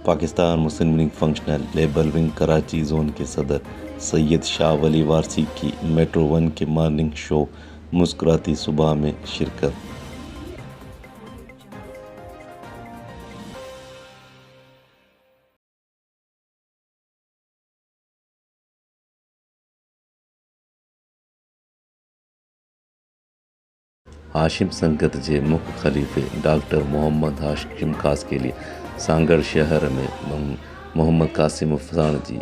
Pakistan Muslim League functional labour wing Karachi zone के सदर सैयद शाह वली वारसी की मेट्रो 1 के मॉर्निंग शो मुस्कुराती सुबह में शिरकत। हाशिम संगत जे मुख्य खलीफे डॉक्टर मोहम्मद हाशिम खास के लिए सांगड़ शहर में मोहम्मद कासिम वसाण जी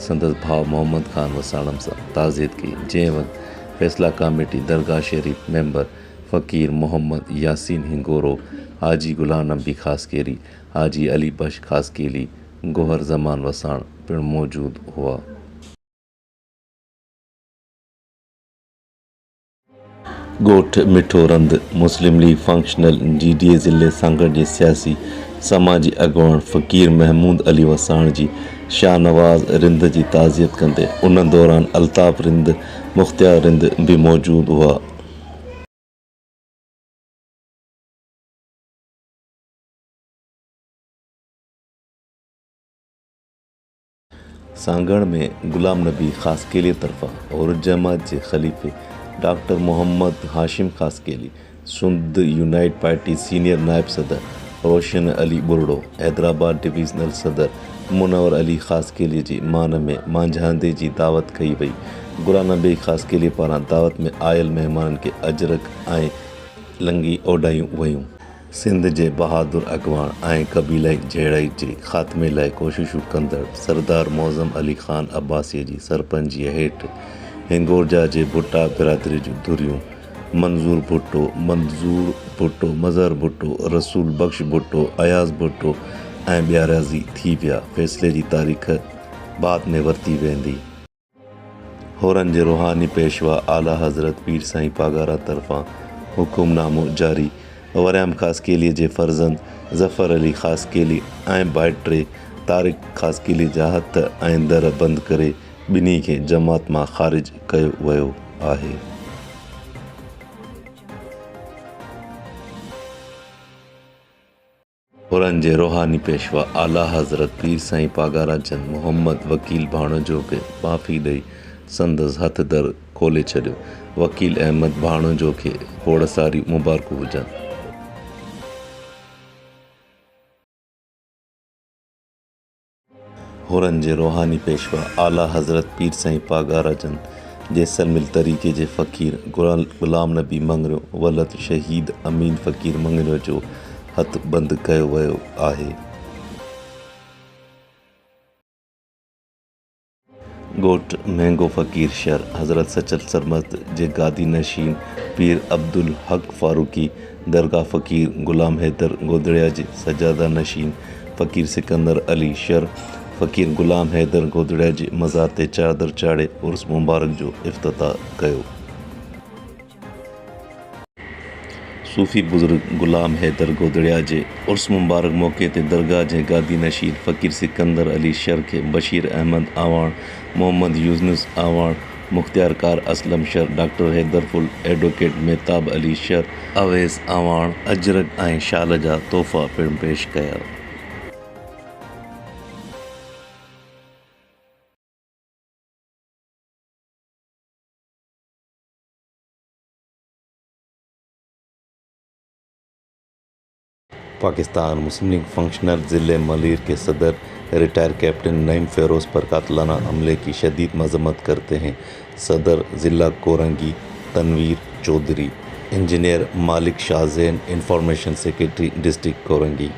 संदस भाव मोहम्मद खान वसाणम सां ताज़ियत की। जंहिं वक़्ति फ़ैसला कमेटी दरगाह शरीफ मेंबर फ़कीर मोहम्मद यासीन हिंगोरो, हाजी गुलाम नबी खासकेली, हाजी अली बख्श खासकेली, गोहर जमान वसाण पिण मौजूद हुआ। गोठ मिठो रंद मुस्लिम लीग फंक्शनल GDA ज़िले सांगड़ जे सियासी समाजी अगवान फ़कीर महमूद अली वसाण जी शाहनवाज़ रिंद जी ताज़ियत कंदे उन दौरान अल्ताफ़ रिंद, मुख्तियार रिंद भी मौजूद हुआ। सांगड़ में गुलाम नबी खासकेली तरफा और जमात जे खलीफे डॉक्टर मोहम्मद हाशिम खासकेली, सुंद यूनाइट पार्टी सीनियर नायब सदर रोशन अली बुरडो, हैदराबाद डिवीज़नल सदर मुनवर अली खासकेली जी मान में मांझांदे जी दावत कई वई। गुलाम नबी खासकेली पारां दावत में आयल मेहमान के अजरक ऐं लंगी ओडायूं वयूं। सिंध जे बहादुर अगवान ऐं क़बीलाई जहिड़ाई जे ख़ात्मे लाइ कोशिशूं कंदड़ सरदार मौज़म अली ख़ान अब्बासी जी सरपंचीअ हेठि हिंगोरजा जे भुट्टा बिरादरी जूं धुरियूं मंज़ूर भुट्टो, मज़हर भुट्टो, रसूल बख्श भुट्टो, अयाज़ भुट्टो ऐं ॿिया राज़ी थी विया। फ़ैसिले जी तारीख़ बाद में वरिती वेंदी। होरनि जे रुहानी पेशवा आला हज़रत पीर साईं पागारा तरफ़ां हुकुमनामो जारी। वरियाम खासकेली जे फ़र्ज़ंद ज़फ़र अली खासकेली ऐं भाइटे तारिक खासकेली जा हथ ऐं दर बंदि करे ॿिन्ही खे जमात मां ख़ारिज कयो वियो आहे। होरनि जे रुहानी पेशवा आला हज़रत पीर साईं पागारा जन मोहम्मद वकील भाणोजो खे माफ़ी ॾेई संदसि हथ दर खोले छॾियो। वकील अहमद भाणोजो खे खोड़ सारी मुबारकूं हुजनि। होरनि जे रुहानी पेशवा आला हज़रत पीर साईं पागारा जन जैसलमेर तरीक़े जे फ़कीर गुलाम नबी मंगरियो वलद शहीद अमीन फ़कीर मंगरियो जो हथ बंदि कयो वियो आहे। ॻोठ महांगो फ़कीर शहर हज़रत सचल सरमत जे गादी नशीन पीर अब्दुल हक फारूकी, दरगाह फ़कीर गुलाम हैदर गोदड़िया जे सजादा नशीन फ़कीर सिकंदर अली शर, फ़कीर गुलाम हैदर गोदड़िया जे मज़ार ते चादर चाढ़े उर्स मुबारक जो इफ़्तिताह कयो। सूफ़ी बुज़ुर्ग गुलाम हैदर गोदड़िया जे उर्स मुबारक मौक़े ते दरगाह जे गादी नशीन फ़कीर सिकंदर अली शर खे बशीर अहमद आवाण, मोहम्मद यूनुस आवाण, मुख्तियार कार असलम शर, डॉक्टर हैदरफुल, एडवोकेट मेहताब अली शर, अवैस आवाण अजरक ऐं शाल जा तोहफ़ा पिणु पेश कया। पाकिस्तान मुस्लिम लीग फंक्शनल ज़िले मलीर के सदर रिटायर कैप्टन नईम फ़िरोज़ पर कातलाना हमले की शदीद मज़म्मत करते हैं। सदर ज़िला कोरंगी तनवीर चौधरी, इंजीनियर मालिक Shahzain, information secretary district Korangi.